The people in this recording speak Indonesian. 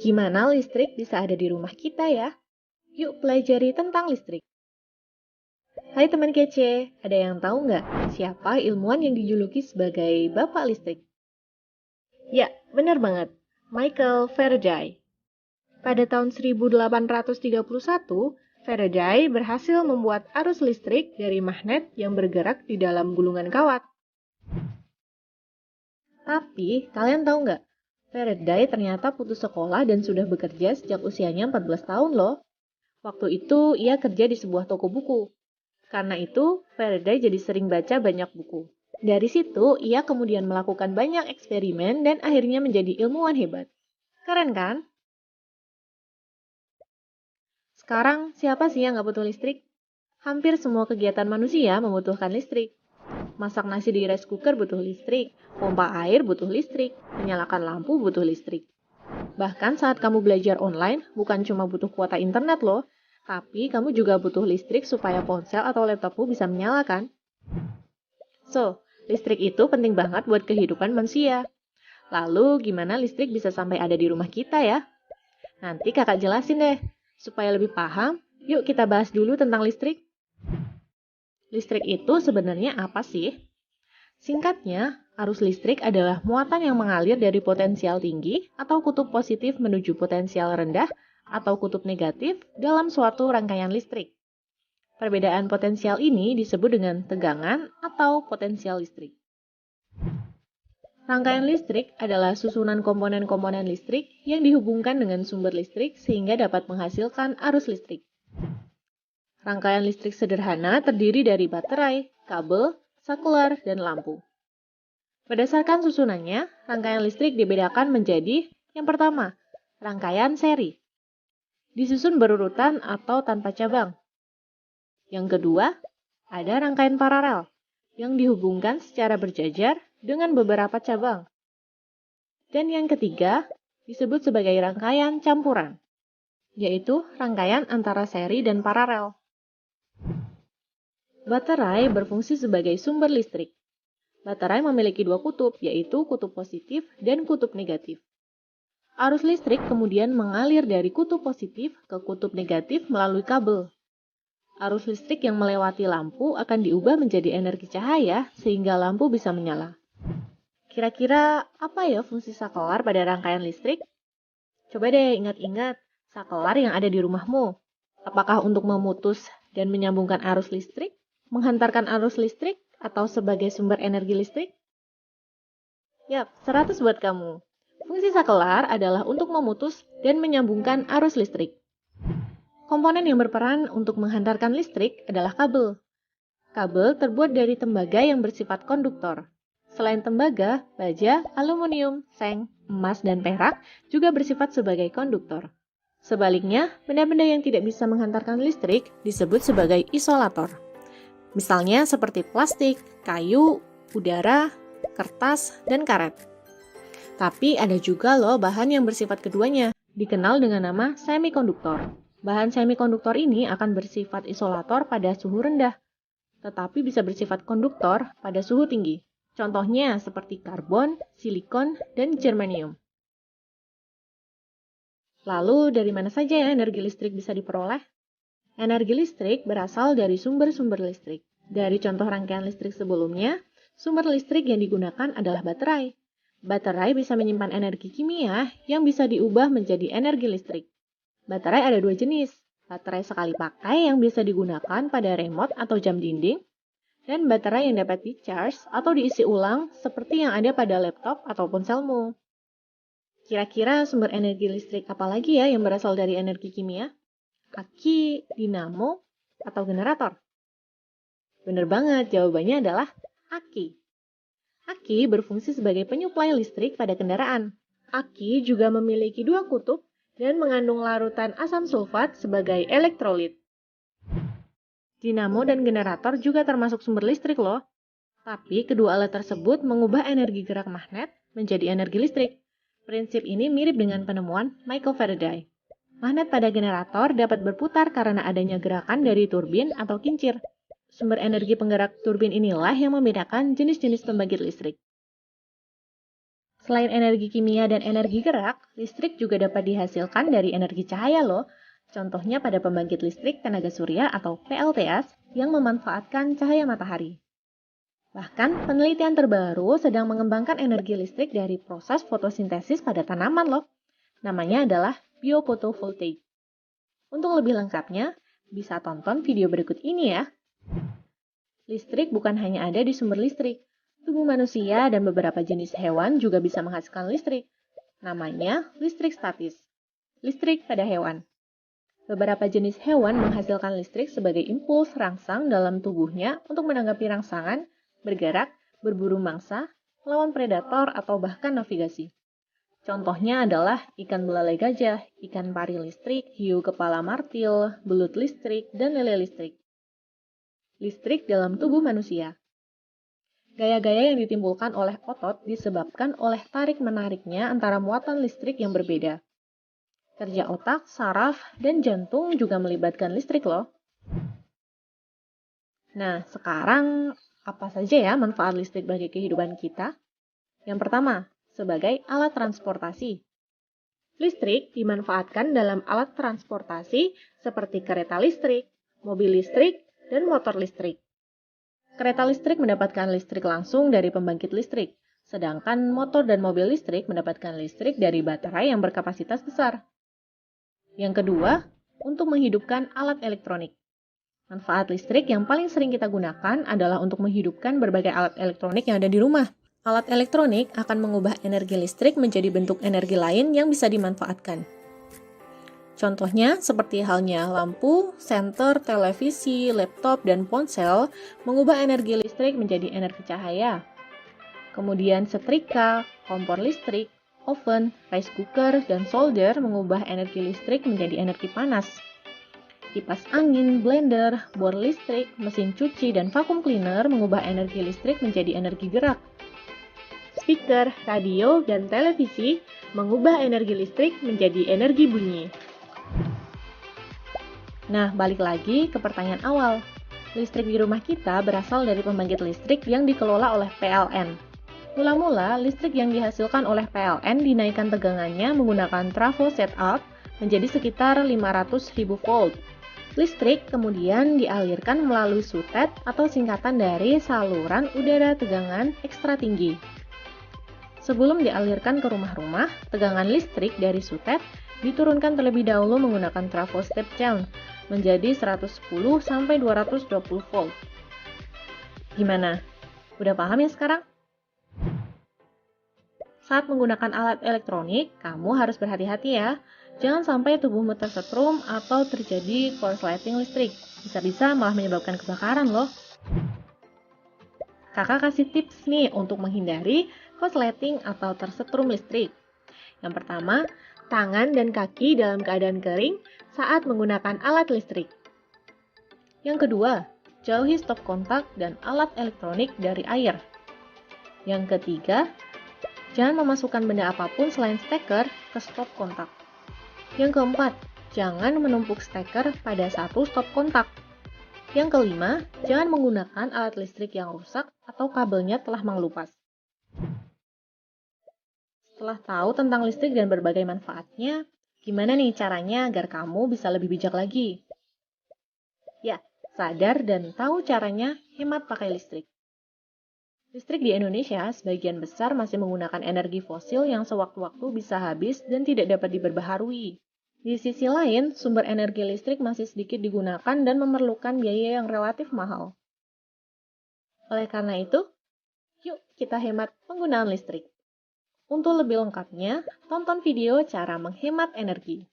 Gimana listrik bisa ada di rumah kita ya? Yuk pelajari tentang listrik. Hai teman kece, ada yang tahu nggak siapa ilmuwan yang dijuluki sebagai Bapak Listrik? Ya, benar banget. Michael Faraday. Pada tahun 1831, Faraday berhasil membuat arus listrik dari magnet yang bergerak di dalam gulungan kawat. Tapi, kalian tahu nggak? Faraday ternyata putus sekolah dan sudah bekerja sejak usianya 14 tahun loh. Waktu itu, ia kerja di sebuah toko buku. Karena itu, Faraday jadi sering baca banyak buku. Dari situ, ia kemudian melakukan banyak eksperimen dan akhirnya menjadi ilmuwan hebat. Keren kan? Sekarang, siapa sih yang nggak butuh listrik? Hampir semua kegiatan manusia membutuhkan listrik. Masak nasi di rice cooker butuh listrik, pompa air butuh listrik, menyalakan lampu butuh listrik. Bahkan saat kamu belajar online, bukan cuma butuh kuota internet loh, tapi kamu juga butuh listrik supaya ponsel atau laptopmu bisa menyala kan? So, listrik itu penting banget buat kehidupan manusia. Lalu, gimana listrik bisa sampai ada di rumah kita ya? Nanti kakak jelasin deh. Supaya lebih paham, yuk kita bahas dulu tentang listrik. Listrik itu sebenarnya apa sih? Singkatnya, arus listrik adalah muatan yang mengalir dari potensial tinggi atau kutub positif menuju potensial rendah atau kutub negatif dalam suatu rangkaian listrik. Perbedaan potensial ini disebut dengan tegangan atau potensial listrik. Rangkaian listrik adalah susunan komponen-komponen listrik yang dihubungkan dengan sumber listrik sehingga dapat menghasilkan arus listrik. Rangkaian listrik sederhana terdiri dari baterai, kabel, sakular, dan lampu. Berdasarkan susunannya, rangkaian listrik dibedakan menjadi yang pertama, rangkaian seri. Disusun berurutan atau tanpa cabang. Yang kedua, ada rangkaian paralel yang dihubungkan secara berjajar dengan beberapa cabang. Dan yang ketiga, disebut sebagai rangkaian campuran, yaitu rangkaian antara seri dan paralel. Baterai berfungsi sebagai sumber listrik. Baterai memiliki dua kutub, yaitu kutub positif dan kutub negatif. Arus listrik kemudian mengalir dari kutub positif ke kutub negatif melalui kabel. Arus listrik yang melewati lampu akan diubah menjadi energi cahaya sehingga lampu bisa menyala. Kira-kira apa ya fungsi sakelar pada rangkaian listrik? Coba deh ingat-ingat sakelar yang ada di rumahmu. Apakah untuk memutus dan menyambungkan arus listrik, menghantarkan arus listrik, atau sebagai sumber energi listrik? Yap, 100 buat kamu. Fungsi sakelar adalah untuk memutus dan menyambungkan arus listrik. Komponen yang berperan untuk menghantarkan listrik adalah kabel. Kabel terbuat dari tembaga yang bersifat konduktor. Selain tembaga, baja, aluminium, seng, emas, dan perak juga bersifat sebagai konduktor. Sebaliknya, benda-benda yang tidak bisa menghantarkan listrik disebut sebagai isolator. Misalnya seperti plastik, kayu, udara, kertas, dan karet. Tapi ada juga loh bahan yang bersifat keduanya, dikenal dengan nama semikonduktor. Bahan semikonduktor ini akan bersifat isolator pada suhu rendah, tetapi bisa bersifat konduktor pada suhu tinggi. Contohnya seperti karbon, silikon, dan germanium. Lalu dari mana saja ya energi listrik bisa diperoleh? Energi listrik berasal dari sumber-sumber listrik. Dari contoh rangkaian listrik sebelumnya, sumber listrik yang digunakan adalah baterai. Baterai bisa menyimpan energi kimia yang bisa diubah menjadi energi listrik. Baterai ada dua jenis, baterai sekali pakai yang bisa digunakan pada remote atau jam dinding, dan baterai yang dapat di-charge atau diisi ulang seperti yang ada pada laptop atau ponselmu. Kira-kira sumber energi listrik apa lagi ya yang berasal dari energi kimia? Aki, dinamo, atau generator? Bener banget, jawabannya adalah aki. Aki berfungsi sebagai penyuplai listrik pada kendaraan. Aki juga memiliki dua kutub dan mengandung larutan asam sulfat sebagai elektrolit. Dinamo dan generator juga termasuk sumber listrik loh. Tapi kedua alat tersebut mengubah energi gerak magnet menjadi energi listrik. Prinsip ini mirip dengan penemuan Michael Faraday. Magnet pada generator dapat berputar karena adanya gerakan dari turbin atau kincir. Sumber energi penggerak turbin inilah yang membedakan jenis-jenis pembangkit listrik. Selain energi kimia dan energi gerak, listrik juga dapat dihasilkan dari energi cahaya loh. Contohnya pada pembangkit listrik tenaga surya atau PLTS yang memanfaatkan cahaya matahari. Bahkan, penelitian terbaru sedang mengembangkan energi listrik dari proses fotosintesis pada tanaman loh. Namanya adalah biofotovoltaik. Untuk lebih lengkapnya, bisa tonton video berikut ini ya. Listrik bukan hanya ada di sumber listrik. Tubuh manusia dan beberapa jenis hewan juga bisa menghasilkan listrik. Namanya listrik statis. Listrik pada hewan. Beberapa jenis hewan menghasilkan listrik sebagai impuls rangsang dalam tubuhnya untuk menanggapi rangsangan, bergerak, berburu mangsa, melawan predator, atau bahkan navigasi. Contohnya adalah ikan belalai gajah, ikan pari listrik, hiu kepala martil, belut listrik, dan lele listrik. Listrik dalam tubuh manusia. Gaya-gaya yang ditimbulkan oleh otot disebabkan oleh tarik-menariknya antara muatan listrik yang berbeda. Kerja otak, saraf, dan jantung juga melibatkan listrik loh. Nah, sekarang apa saja ya manfaat listrik bagi kehidupan kita? Yang pertama, sebagai alat transportasi. Listrik dimanfaatkan dalam alat transportasi seperti kereta listrik, mobil listrik, dan motor listrik. Kereta listrik mendapatkan listrik langsung dari pembangkit listrik, sedangkan motor dan mobil listrik mendapatkan listrik dari baterai yang berkapasitas besar. Yang kedua, untuk menghidupkan alat elektronik. Manfaat listrik yang paling sering kita gunakan adalah untuk menghidupkan berbagai alat elektronik yang ada di rumah. Alat elektronik akan mengubah energi listrik menjadi bentuk energi lain yang bisa dimanfaatkan. Contohnya seperti halnya lampu, senter, televisi, laptop, dan ponsel mengubah energi listrik menjadi energi cahaya. Kemudian setrika, kompor listrik, oven, rice cooker, dan solder mengubah energi listrik menjadi energi panas. Kipas angin, blender, bor listrik, mesin cuci, dan vacuum cleaner mengubah energi listrik menjadi energi gerak. Speaker, radio, dan televisi mengubah energi listrik menjadi energi bunyi. Nah, balik lagi ke pertanyaan awal. Listrik di rumah kita berasal dari pembangkit listrik yang dikelola oleh PLN. Mula-mula, listrik yang dihasilkan oleh PLN dinaikkan tegangannya menggunakan trafo setup menjadi sekitar 500.000 volt. Listrik kemudian dialirkan melalui sutet atau singkatan dari saluran udara tegangan ekstra tinggi. Sebelum dialirkan ke rumah-rumah, tegangan listrik dari sutet diturunkan terlebih dahulu menggunakan trafo step down menjadi 110 sampai 220 volt. Gimana? Udah paham ya sekarang? Saat menggunakan alat elektronik, kamu harus berhati-hati ya. Jangan sampai tubuhmu tersetrum atau terjadi korsleting listrik. Bisa-bisa malah menyebabkan kebakaran loh. Kakak kasih tips nih untuk menghindari korsleting atau tersetrum listrik. Yang pertama, tangan dan kaki dalam keadaan kering saat menggunakan alat listrik. Yang kedua, jauhi stop kontak dan alat elektronik dari air. Yang ketiga, jangan memasukkan benda apapun selain steker ke stop kontak. Yang keempat, jangan menumpuk steker pada satu stop kontak. Yang kelima, jangan menggunakan alat listrik yang rusak atau kabelnya telah mengelupas. Setelah tahu tentang listrik dan berbagai manfaatnya, gimana nih caranya agar kamu bisa lebih bijak lagi? Ya, sadar dan tahu caranya hemat pakai listrik. Listrik di Indonesia sebagian besar masih menggunakan energi fosil yang sewaktu-waktu bisa habis dan tidak dapat diperbaharui. Di sisi lain, sumber energi listrik masih sedikit digunakan dan memerlukan biaya yang relatif mahal. Oleh karena itu, yuk kita hemat penggunaan listrik. Untuk lebih lengkapnya, tonton video cara menghemat energi.